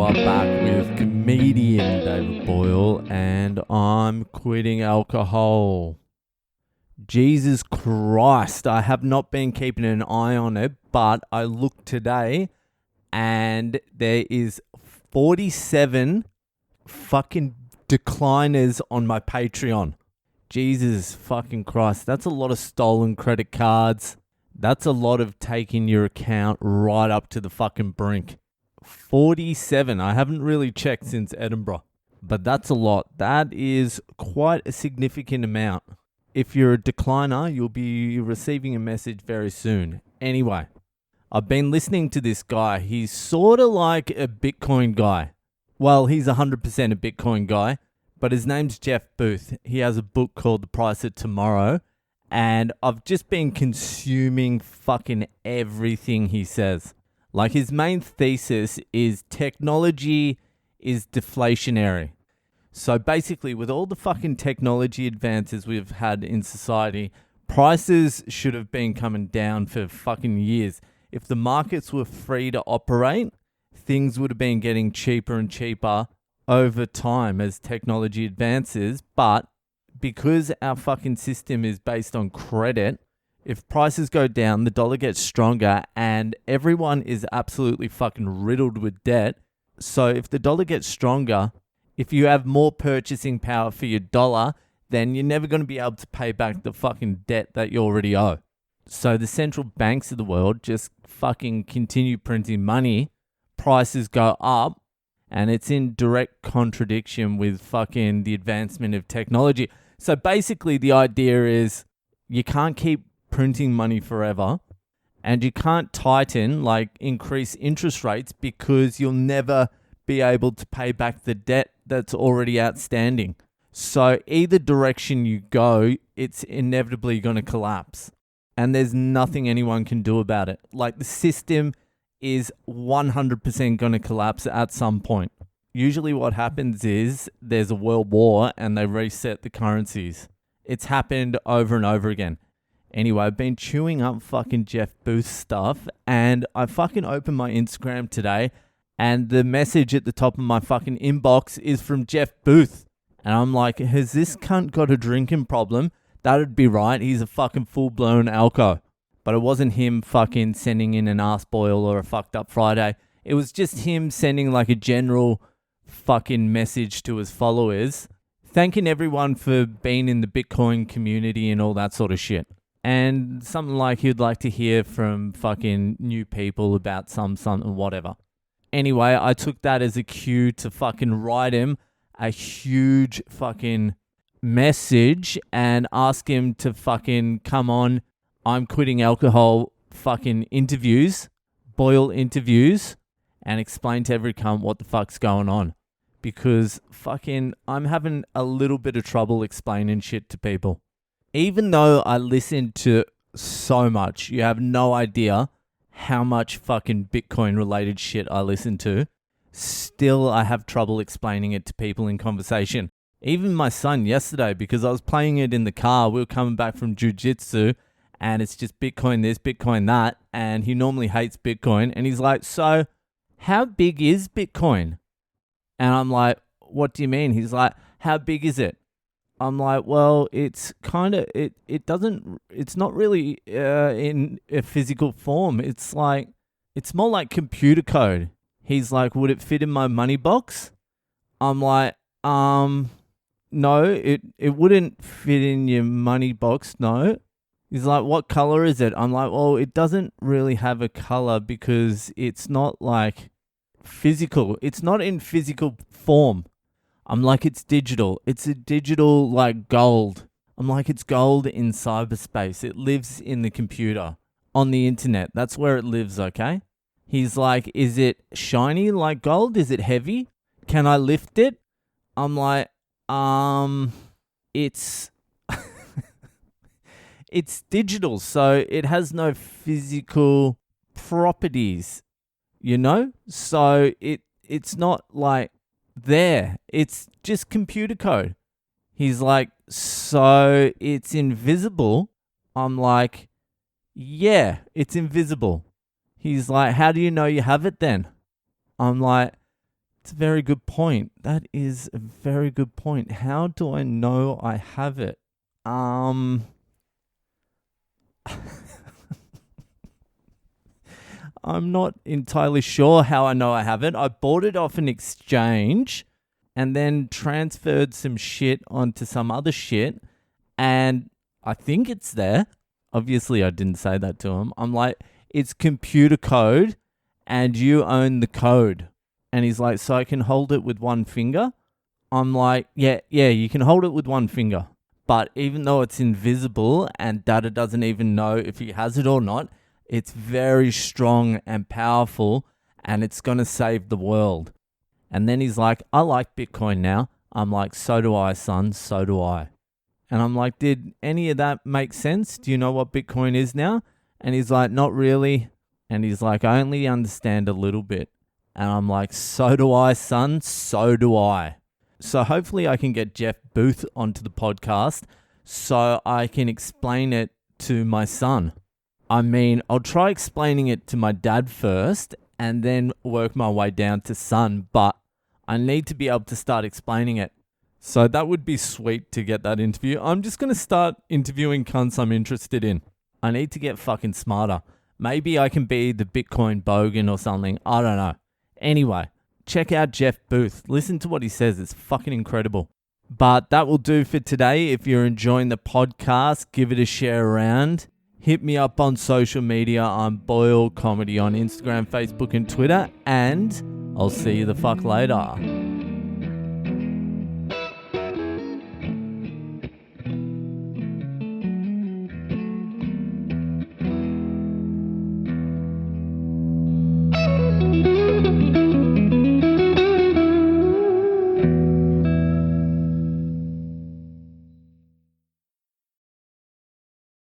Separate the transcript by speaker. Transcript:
Speaker 1: are back with comedian David Boyle, and I'm quitting alcohol. Jesus Christ, I have not been keeping an eye on it, but I looked today and there is 47 fucking decliners on my Patreon. Jesus fucking Christ, that's a lot of stolen credit cards. That's a lot of taking your account right up to the fucking brink. 47. I haven't really checked since Edinburgh, but that's a lot. That is quite a significant amount. If you're a decliner, you'll be receiving a message very soon. Anyway, I've been listening to this guy. He's sort of like a Bitcoin guy. Well, he's 100% a Bitcoin guy, but his name's Jeff Booth. He has a book called The Price of Tomorrow, and I've just been consuming fucking everything he says. Like, his main thesis is technology is deflationary. So basically, with all the fucking technology advances we've had in society, prices should have been coming down for fucking years. If the markets were free to operate, things would have been getting cheaper and cheaper over time as technology advances. But because our fucking system is based on credit, if prices go down, the dollar gets stronger, and everyone is absolutely fucking riddled with debt. So if the dollar gets stronger, if you have more purchasing power for your dollar, then you're never going to be able to pay back the fucking debt that you already owe. So the central banks of the world just fucking continue printing money, prices go up, and it's in direct contradiction with fucking the advancement of technology. So basically the idea is you can't keep printing money forever, and you can't tighten, like increase interest rates, because you'll never be able to pay back the debt that's already outstanding. So either direction you go, it's inevitably going to collapse, and there's nothing anyone can do about it. Like, the system is 100% going to collapse at some point. Usually what happens is there's a world war and they reset the currencies. It's happened over and over again. Anyway, I've been chewing up fucking Jeff Booth stuff, and I fucking opened my Instagram today, and the message at the top of my fucking inbox is from Jeff Booth. And I'm like, has this cunt got a drinking problem? That'd be right. He's a fucking full-blown alco. But it wasn't him fucking sending in an ass boil or a fucked up Friday. It was just him sending like a general fucking message to his followers, thanking everyone for being in the Bitcoin community and all that sort of shit. And something like he'd like to hear from fucking new people about something, whatever. Anyway, I took that as a cue to fucking write him a huge fucking message and ask him to fucking come on I'm Quitting Alcohol fucking interviews, Boyle interviews, and explain to every cunt what the fuck's going on. Because fucking I'm having a little bit of trouble explaining shit to people. Even though I listen to so much, you have no idea how much fucking Bitcoin related shit I listen to. Still, I have trouble explaining it to people in conversation. Even my son yesterday, because I was playing it in the car, we were coming back from jiu-jitsu, and it's just Bitcoin this, Bitcoin that, and he normally hates Bitcoin, and he's like, so how big is Bitcoin? And I'm like, what do you mean? He's like, how big is it? I'm like, well, it's kind of, it's not really in a physical form. It's like, it's more like computer code. He's like, would it fit in my money box? I'm like, no, it wouldn't fit in your money box, no. He's like, what color is it? I'm like, well, it doesn't really have a color because it's not like physical. It's not in physical form. I'm like, it's digital. It's a digital, like, gold. I'm like, it's gold in cyberspace. It lives in the computer, on the internet. That's where it lives, okay? He's like, is it shiny like gold? Is it heavy? Can I lift it? I'm like, it's... it's digital, so it has no physical properties, you know? So it's not like... there, it's just computer code. He's like, so it's invisible? I'm like, yeah, it's invisible. He's like, how do you know you have it then? I'm like, It's a very good point. That is a very good point. How do I know I have it? I'm not entirely sure how I know I have it. I bought it off an exchange and then transferred some shit onto some other shit, and I think it's there. Obviously, I didn't say that to him. I'm like, it's computer code and you own the code. And he's like, so I can hold it with one finger? I'm like, yeah, you can hold it with one finger. But even though it's invisible and Dada doesn't even know if he has it or not, it's very strong and powerful and it's going to save the world. And then he's like, I like Bitcoin now. I'm like, so do I, son, so do I. And I'm like, did any of that make sense? Do you know what Bitcoin is now? And he's like, not really. And he's like, I only understand a little bit. And I'm like, so do I, son, so do I. So hopefully I can get Jeff Booth onto the podcast so I can explain it to my son. I mean, I'll try explaining it to my dad first and then work my way down to son, but I need to be able to start explaining it. So that would be sweet to get that interview. I'm just going to start interviewing cunts I'm interested in. I need to get fucking smarter. Maybe I can be the Bitcoin bogan or something. I don't know. Anyway, check out Jeff Booth. Listen to what he says. It's fucking incredible. But that will do for today. If you're enjoying the podcast, give it a share around. Hit me up on social media. I'm Boyle Comedy on Instagram, Facebook, and Twitter. And I'll see you the fuck later.